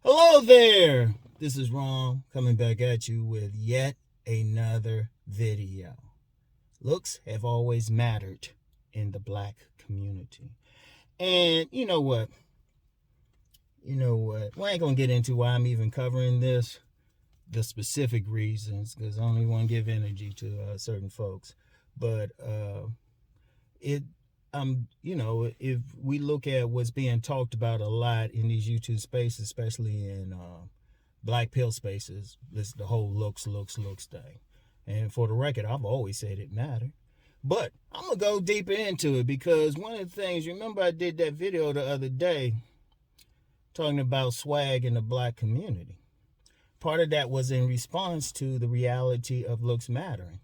Hello there. This is Rom coming back at you with yet another video. Looks have always mattered in the black community. And you know what? Well, I ain't going to get into why I'm even covering this, the specific reasons, because I only want to give energy to certain folks. But if we look at what's being talked about a lot in these YouTube spaces, especially in black pill spaces, this the whole looks thing. And for the record, I've always said it mattered. But I'm going to go deeper into it because one of the things, remember I did that video the other day talking about swag in the black community. Part of that was in response to the reality of looks mattering.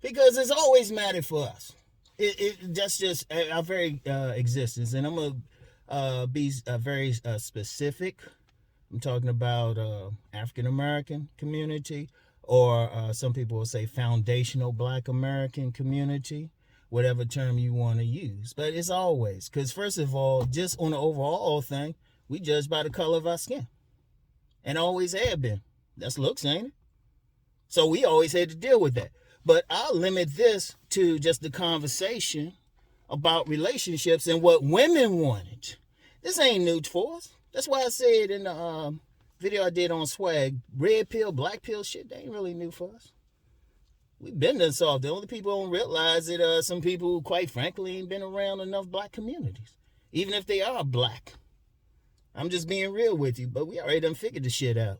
Because it's always mattered for us. That's just our very existence. And I'm going to be very specific. I'm talking about African-American community, or some people will say foundational black American community, whatever term you want to use. But it's always, because first of all, just on the overall thing, we judge by the color of our skin. And always have been. That's looks, ain't it? So we always had to deal with that. But I'll limit this to just the conversation about relationships and what women wanted. This ain't new for us. That's why I said in the video I did on swag, red pill, black pill shit, they ain't really new for us. We've been done solved. The only people don't realize that some people, quite frankly, ain't been around enough black communities, even if they are black. I'm just being real with you, but we already done figured the shit out.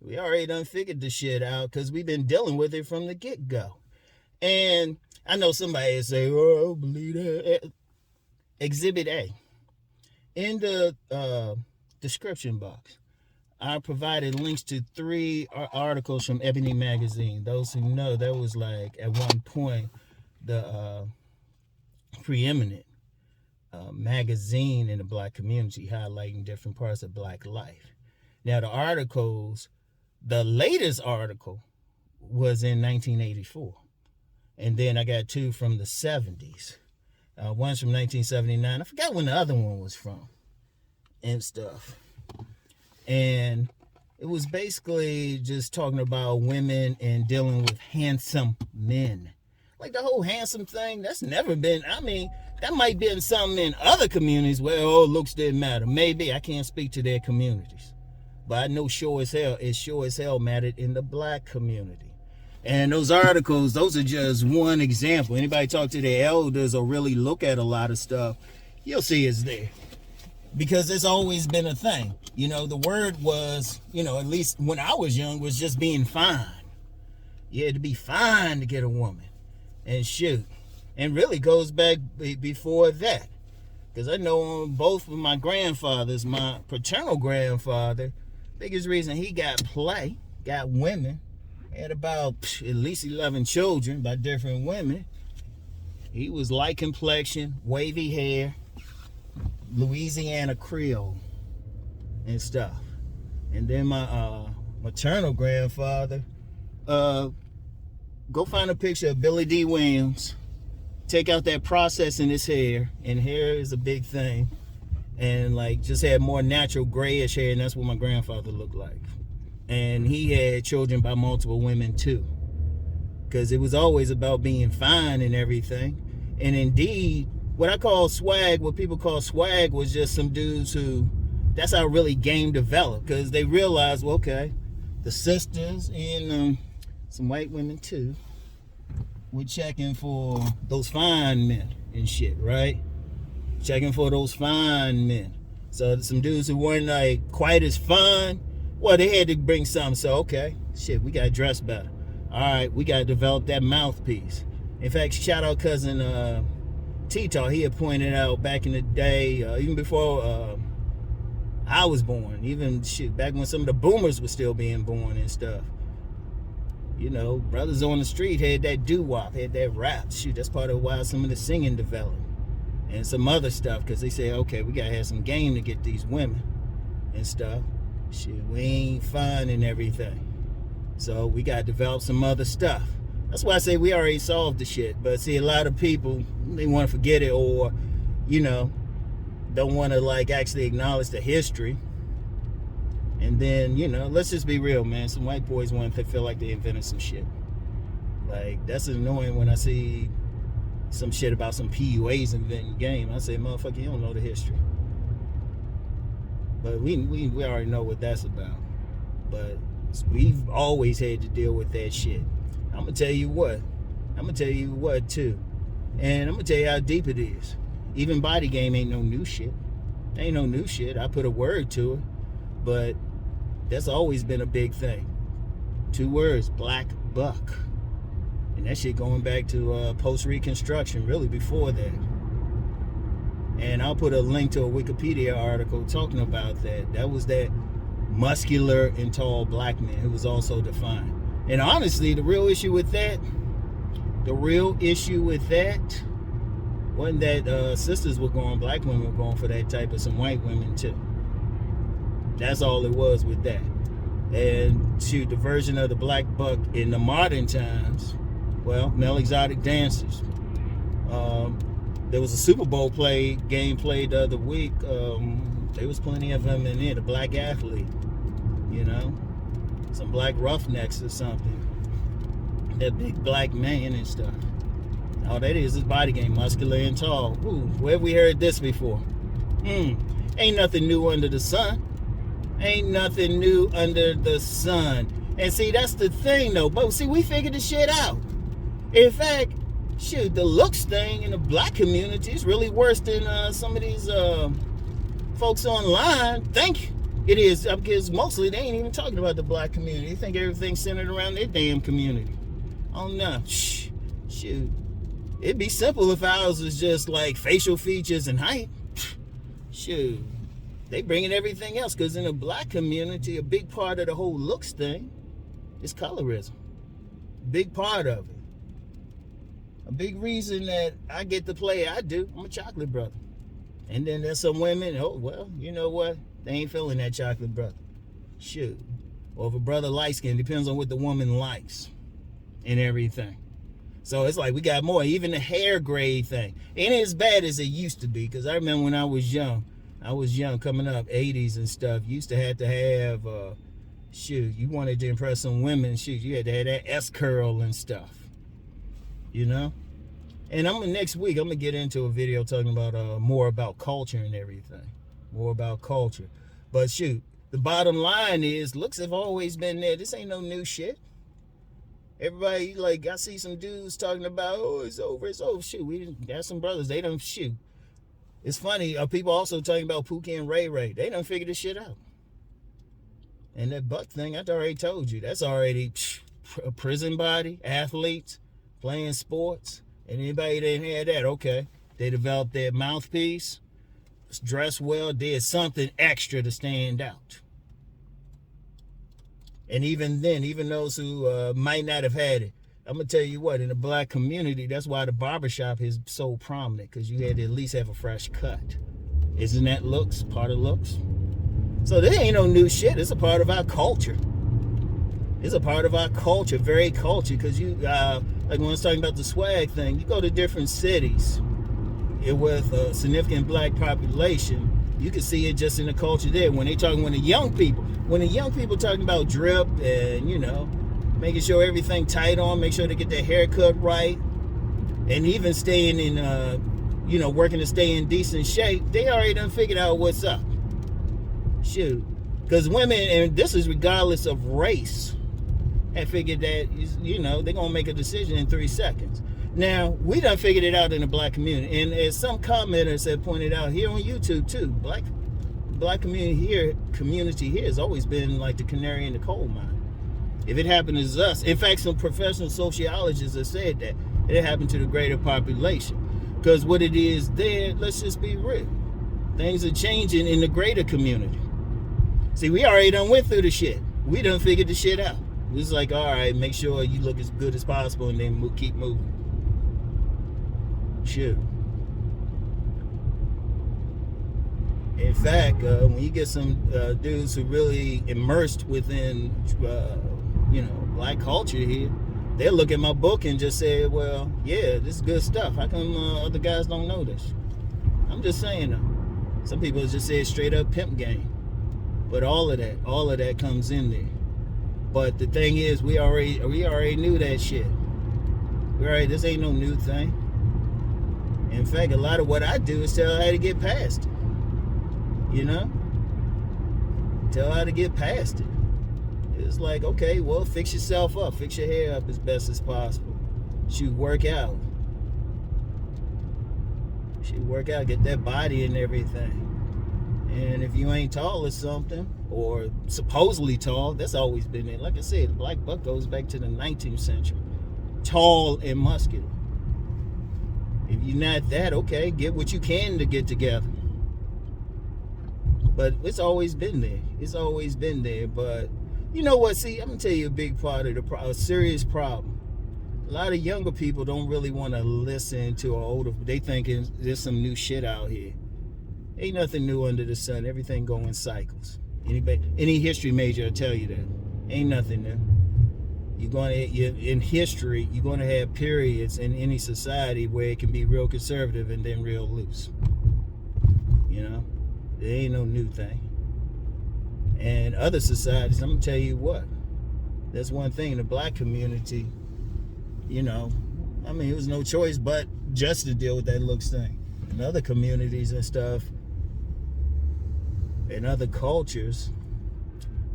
We already done figured the shit out because we've been dealing with it from the get-go. And I know somebody will say, oh, I don't believe that. Exhibit A. In the description box, I provided links to 3 articles from Ebony magazine. Those who know, that was like, at one point, the preeminent magazine in the black community highlighting different parts of black life. Now, the articles... The latest article was in 1984. And then I got 2 from the 70s. One's from 1979. I forgot when the other one was from and stuff. And it was basically just talking about women and dealing with handsome men. Like the whole handsome thing, that's never been, I mean, that might be something in other communities where, oh, looks didn't matter. Maybe, I can't speak to their communities. But I know sure as hell mattered in the black community. And those articles, those are just one example. Anybody talk to their elders or really look at a lot of stuff, you'll see it's there. Because it's always been a thing. You know, the word was, at least when I was young, was just being fine. You had to be fine to get a woman. And shoot. And really goes back before that. Because I know both of my grandfathers, my paternal grandfather, biggest reason he got women, had about at least 11 children by different women. He was light complexion, wavy hair, Louisiana Creole and stuff. And then my maternal grandfather, go find a picture of Billy D. Williams, take out that process in his hair, and hair is a big thing. And like just had more natural grayish hair, and that's what my grandfather looked like. And he had children by multiple women too, because it was always about being fine and everything. And indeed, what people call swag was just some dudes who, that's how really game developed, because they realized, well, okay, the sisters and some white women too were checking for those fine men and shit, right? Checking for those fine men. So some dudes who weren't like quite as fine, well, they had to bring something. So, okay, shit, we got to dress better. All right, we got to develop that mouthpiece. In fact, shout out cousin T-Taw. He had pointed out back in the day, even before I was born, even shit, back when some of the boomers were still being born and stuff. Brothers on the street had that doo-wop, had that rap. Shoot, that's part of why some of the singing developed. And some other stuff, because they say, okay, we gotta have some game to get these women and stuff. Shit, we ain't fine and everything. So we gotta develop some other stuff. That's why I say we already solved the shit. But see, a lot of people, they want to forget it, or, don't want to like actually acknowledge the history. And then, you know, let's just be real, man. Some white boys want to feel like they invented some shit. Like, that's annoying when I see some shit about some PUAs inventing game. I say, motherfucker, you don't know the history. But we already know what that's about. But we've always had to deal with that shit. I'm going to tell you what. Too. And I'm going to tell you how deep it is. Even body game ain't no new shit. Ain't no new shit. I put a word to it. But that's always been a big thing. 2 words, black buck. And that shit going back to post-Reconstruction, really before that. And I'll put a link to a Wikipedia article talking about that. That was that muscular and tall black man who was also defined. And honestly, the real issue with that wasn't that sisters were going, black women were going for that type of some white women too. That's all it was with that. And shoot, the version of the black buck in the modern times, well, male exotic dancers. There was a Super Bowl game played the other week. There was plenty of them in there. The black athlete, you know, some black roughnecks or something. That big black man and stuff. All that is body game, muscular and tall. Ooh, where have we heard this before? Ain't nothing new under the sun. Ain't nothing new under the sun. And see, that's the thing though. But see, we figured the shit out. In fact, shoot, the looks thing in the black community is really worse than some of these folks online think it is. Because mostly they ain't even talking about the black community. They think everything's centered around their damn community. Oh no. Shoot. It'd be simple if ours was just like facial features and height. Shoot. They bringing everything else. Because in the black community, a big part of the whole looks thing is colorism. Big part of it. A big reason that I get to play I do, I'm a chocolate brother. And then there's some women, oh, well, you know what? They ain't feeling that chocolate brother. Shoot. Or if a brother light skin, depends on what the woman likes and everything. So it's like we got more. Even the hair grade thing ain't as bad as it used to be. Because I remember when I was young coming up, 80s and stuff, you used to have shoot, you wanted to impress some women, shoot, you had to have that S-curl and stuff. You know? And next week, I'm going to get into a video talking about more about culture and everything. More about culture. But shoot, the bottom line is, looks have always been there. This ain't no new shit. Everybody, like, I see some dudes talking about, oh, it's over. Shoot, we got some brothers. They done shoot. It's funny, people also talking about Pookie and Ray Ray. They done figured this shit out. And that buck thing, I already told you, that's already a prison body, athletes, playing sports. And anybody that didn't have that, okay. They developed their mouthpiece, dressed well, did something extra to stand out. And even then, even those who might not have had it, I'm going to tell you what, in the black community, that's why the barbershop is so prominent, because you had to at least have a fresh cut. Isn't that looks, part of looks? So there ain't no new shit. It's a part of our culture. It's a part of our culture, very culture, because you, like when I was talking about the swag thing, you go to different cities with a significant black population, you can see it just in the culture there. When the young people talking about drip and, you know, making sure everything tight on, make sure they get their hair cut right, and even staying in, you know, working to stay in decent shape, they already done figured out what's up. Shoot. Because women, and this is regardless of race, have figured that, you know, they're going to make a decision in 3 seconds. Now, we done figured it out in the black community. And as some commenters have pointed out here on YouTube too, black community here has always been like the canary in the coal mine. If it happened to us, in fact, some professional sociologists have said that it happened to the greater population. Because what it is there, let's just be real. Things are changing in the greater community. See, we already done went through the shit. We done figured the shit out. It was like, all right, make sure you look as good as possible and then keep moving. Shoot. In fact, when you get some dudes who really immersed within, you know, black culture here, they'll look at my book and just say, well, yeah, this is good stuff. How come other guys don't know this? I'm just saying, though. Some people just say straight up pimp game. But all of that comes in there. But the thing is, we already knew that shit. This ain't no new thing. In fact, a lot of what I do is tell her how to get past it. You know? Tell her how to get past it. It's like, okay, well, fix yourself up. Fix your hair up as best as possible. Shoot, work out. Get that body and everything. And if you ain't tall or something, or supposedly tall, that's always been it. Like I said, the black buck goes back to the 19th century. Tall and muscular. If you're not that, okay, get what you can to get together. But it's always been there. But you know what? See, I'm going to tell you a big part of a serious problem. A lot of younger people don't really want to listen to older. They thinking there's some new shit out here. Ain't nothing new under the sun. Everything go in cycles. Any history major will tell you that. Ain't nothing new. In history, you're going to have periods in any society where it can be real conservative and then real loose. You know? There ain't no new thing. And other societies, I'm going to tell you what. That's one thing. The black community, you know, I mean, it was no choice but just to deal with that looks thing. In other communities and stuff, in other cultures,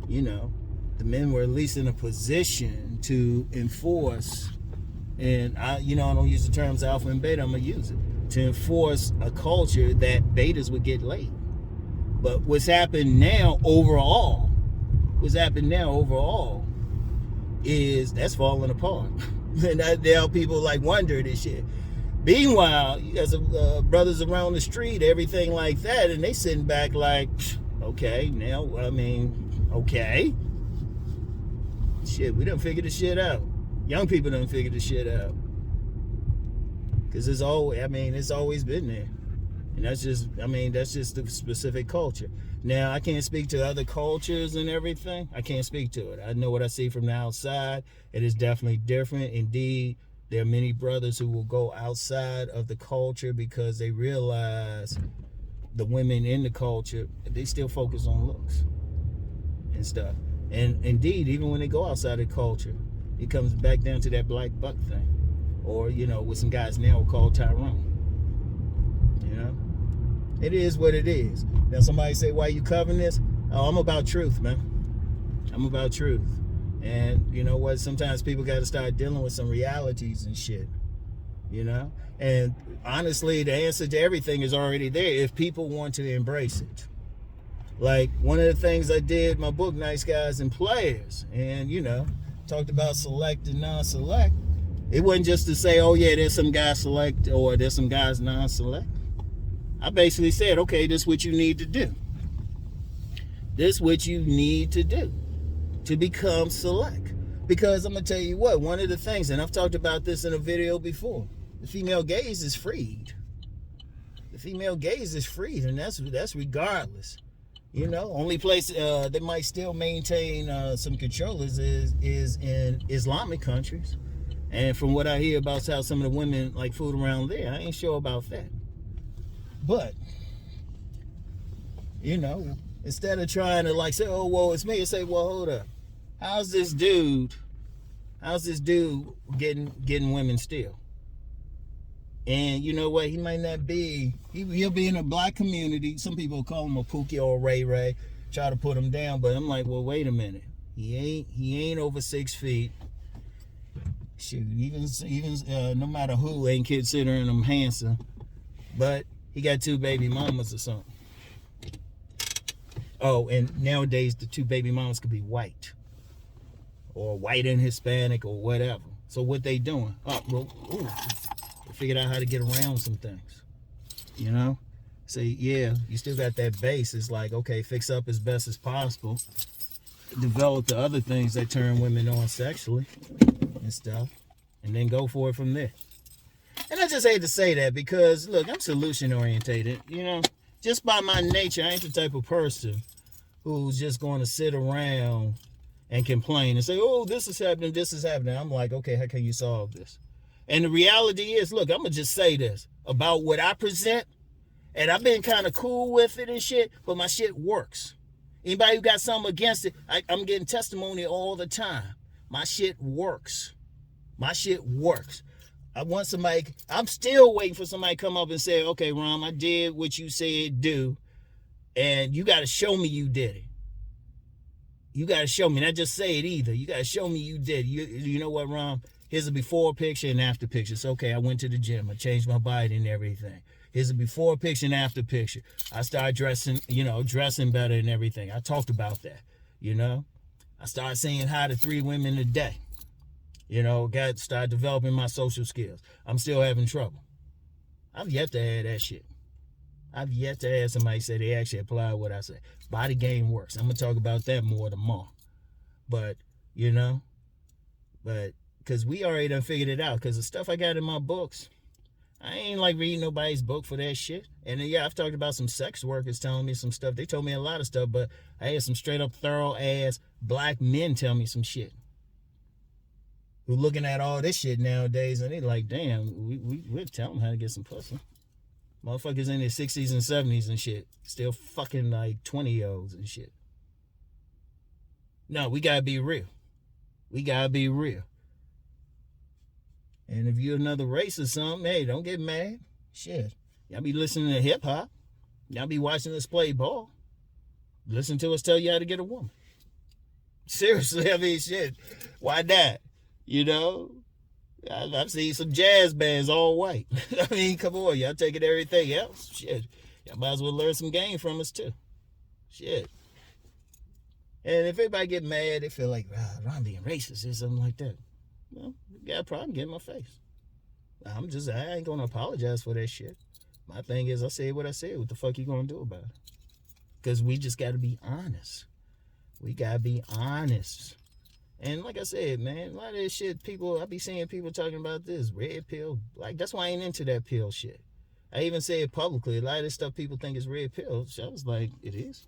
you know, the men were at least in a position to enforce, and I don't use the terms alpha and beta, I'm going to use it, to enforce a culture that betas would get laid. But what's happened now overall is that's falling apart. And now people like wonder this shit. Meanwhile, you got some brothers around the street, everything like that, and they sitting back like, okay, now, I mean, okay. Shit, we done figured the shit out. Young people done figured the shit out. Because it's always been there. And that's just the specific culture. Now, I can't speak to other cultures and everything. I can't speak to it. I know what I see from the outside. It is definitely different. Indeed, there are many brothers who will go outside of the culture because they realize the women in the culture, they still focus on looks and stuff. And indeed, even when they go outside of the culture, it comes back down to that black buck thing. Or, you know, what some guys now call Tyrone. You know? It is what it is. Now somebody say, why you covering this? Oh, I'm about truth, man. I'm about truth. And you know what? Sometimes people got to start dealing with some realities and shit. You know? And honestly, the answer to everything is already there if people want to embrace it. Like one of the things I did, my book, Nice Guys and Players, and you know, talked about select and non-select. It wasn't just to say, oh yeah, there's some guys select or there's some guys non-select. I basically said, okay, this is what you need to do. This is what you need to do to become select. Because I'm going to tell you what, one of the things, and I've talked about this in a video before, the female gaze is freed. The female gaze is freed, and that's regardless. You know, only place that might still maintain some control is in Islamic countries. And from what I hear about how some of the women like food around there, I ain't sure about that. But, you know, instead of trying to like say, oh, well, it's me, say, well, hold up. How's this dude getting women still? And you know what? He might not be, he'll be in a black community. Some people call him a Pookie or a Ray Ray, try to put him down. But I'm like, well, wait a minute. He ain't over 6 feet. Shoot, even no matter who ain't considering him handsome. But he got 2 baby mamas or something. Oh, and nowadays the 2 baby mamas could be white. Or white and Hispanic or whatever. So what they doing? Oh, well, they figured out how to get around some things. You know? Say, yeah, you still got that base. It's like, okay, fix up as best as possible. Develop the other things that turn women on sexually and stuff. And then go for it from there. And I just hate to say that because, look, I'm solution orientated. You know, just by my nature, I ain't the type of person who's just going to sit around and complain and say, oh, this is happening, this is happening. I'm like, okay, how can you solve this? And the reality is, look, I'm going to just say this about what I present. And I've been kind of cool with it and shit, but my shit works. Anybody who got something against it, I'm getting testimony all the time. My shit works. My shit works. I want somebody, I'm still waiting for somebody to come up and say, okay, Rom, I did what you said do, and you got to show me you did it. You got to show me, not just say it either. You got to show me you did. You know what, Rom? Here's a before picture and after picture. It's okay, I went to the gym. I changed my body and everything. Here's a before picture and after picture. I started dressing, dressing better and everything. I talked about that, I started saying hi to 3 women a day. Started developing my social skills. I'm still having trouble. I've yet to add that shit. I've yet to have somebody say they actually apply what I say. Body game works. I'm going to talk about that more tomorrow. But, because we already done figured it out. Because the stuff I got in my books, I ain't like reading nobody's book for that shit. And yeah, I've talked about some sex workers telling me some stuff. They told me a lot of stuff, but I had some straight up thorough ass black men tell me some shit. Who looking at all this shit nowadays and they like, damn, we'll tell them how to get some pussy. Motherfuckers in their 60s and 70s and shit. Still fucking like 20-year-olds and shit. No, we gotta be real. We gotta be real. And if you're another race or something, hey, don't get mad. Shit. Y'all be listening to hip hop. Y'all be watching us play ball. Listen to us tell you how to get a woman. Seriously, I mean, shit. Why not? I've seen some jazz bands all white. I mean, come on, y'all taking everything else. Shit. Y'all might as well learn some game from us too. Shit. And if everybody get mad, they feel like, I'm being racist or something like that. Well, you got a problem, get in my face. I ain't gonna apologize for that shit. My thing is, I said what I said. What the fuck you gonna do about it? Because we just gotta be honest. We gotta be honest. And like I said, man, a lot of this shit, I be seeing people talking about this red pill. Like, that's why I ain't into that pill shit. I even say it publicly. A lot of this stuff people think is red pill. So I was like, it is.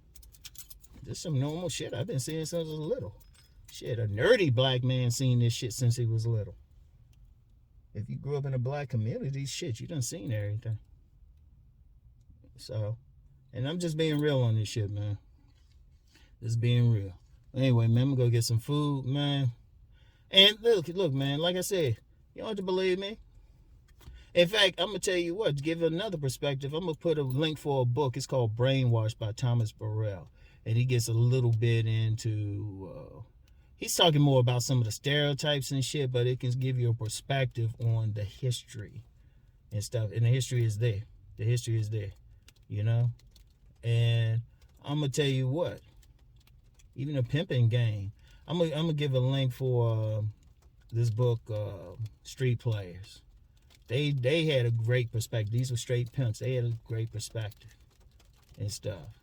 This is some normal shit I've been seeing since I was little. Shit, a nerdy black man seen this shit since he was little. If you grew up in a black community, shit, you done seen everything. So, and I'm just being real on this shit, man. Just being real. Anyway, man, I'm gonna go get some food, man. And look, man, like I said, you don't have to believe me. In fact, I'm gonna tell you what, to give it another perspective, I'm gonna put a link for a book. It's called Brainwashed by Thomas Burrell. And he gets a little bit into, he's talking more about some of the stereotypes and shit, but it can give you a perspective on the history and stuff. And the history is there. The history is there, And I'm gonna tell you what, even a pimping game. I'm gonna give a link for this book, Street Players. They had a great perspective. These were straight pimps. They had a great perspective and stuff.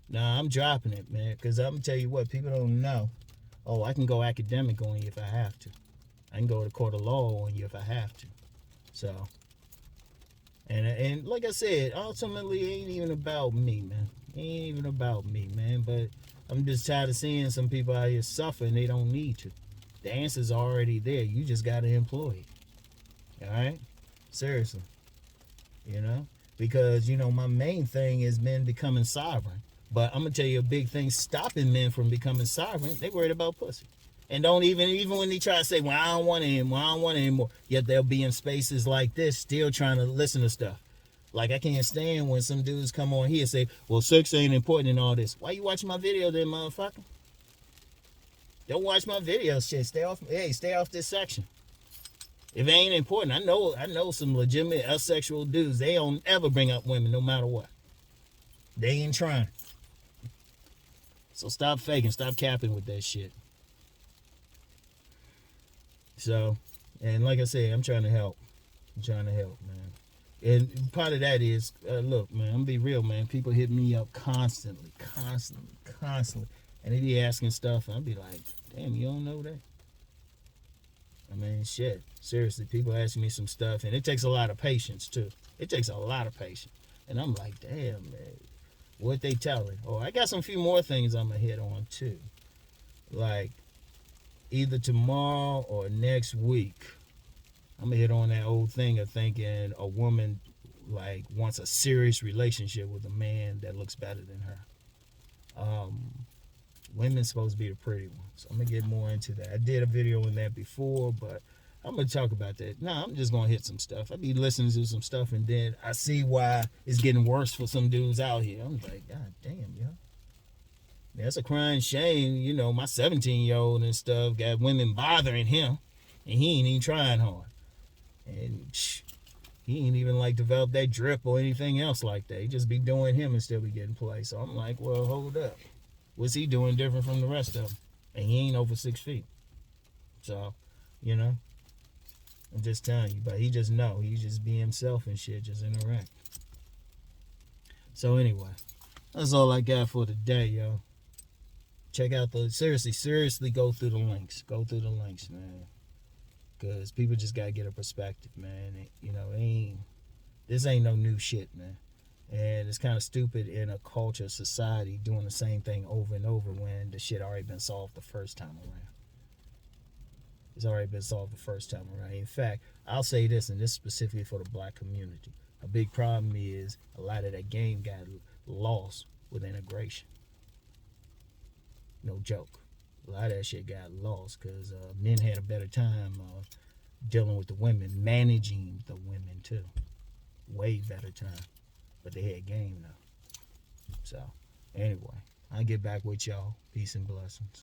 Now I'm dropping it, man, because I'm gonna tell you what, people don't know. Oh, I can go academic on you if I have to. I can go to court of law on you if I have to. So, and like I said, ultimately, it ain't even about me, man. It ain't even about me, man. But I'm just tired of seeing some people out here suffer and they don't need to. The answer's already there. You just got to employ it. All right? Seriously. Because, my main thing is men becoming sovereign. But I'm going to tell you a big thing stopping men from becoming sovereign. They worried about pussy. And don't even when they try to say, well, I don't want it anymore, I don't want it anymore. Yet they'll be in spaces like this still trying to listen to stuff. Like, I can't stand when some dudes come on here and say, well, sex ain't important and all this. Why you watching my video then, motherfucker? Don't watch my video, shit. Stay off this section. If it ain't important, I know some legitimate asexual dudes. They don't ever bring up women no matter what. They ain't trying. So stop faking, stop capping with that shit. So, and like I said, I'm trying to help. Man. And part of that is, look, man, I'm going to be real, man. People hit me up constantly. And they be asking stuff, and I'll be like, damn, you don't know that? I mean, shit. Seriously, people ask me some stuff, and it takes a lot of patience, too. It takes a lot of patience. And I'm like, damn, man, what they telling? Oh, I got some few more things I'm going to hit on, too. Like, either tomorrow or next week, I'm going to hit on that old thing of thinking a woman, like, wants a serious relationship with a man that looks better than her. Women's supposed to be the pretty ones. So I'm gonna get more into that. I did a video on that before, but I'm gonna talk about that. Nah, I'm just gonna hit some stuff. I be listening to some stuff, and then I see why it's getting worse for some dudes out here. I'm like, God damn, yo. That's a crying shame. You know, my 17-year-old and stuff got women bothering him, and he ain't even trying hard. And he ain't even like develop that drip or anything else like that. He just be doing him and still be getting play. So I'm like, well, hold up. What's he doing different from the rest of them? And he ain't over 6 feet. So, you know, I'm just telling you. But he just know. He just be himself and shit. Just interact. So anyway, that's all I got for today, yo. Check out the, seriously go through the links. Go through the links, man. Because people just got to get a perspective, man. You know, this ain't no new shit, man. And it's kind of stupid in a culture, society, doing the same thing over and over when the shit already been solved the first time around. It's already been solved the first time around. In fact, I'll say this, and this specifically for the black community. A big problem is a lot of that game got lost with integration. No joke. A lot of that shit got lost because men had a better time dealing with the women, managing the women too. Way better time. But they had game now. So, anyway, I'll get back with y'all. Peace and blessings.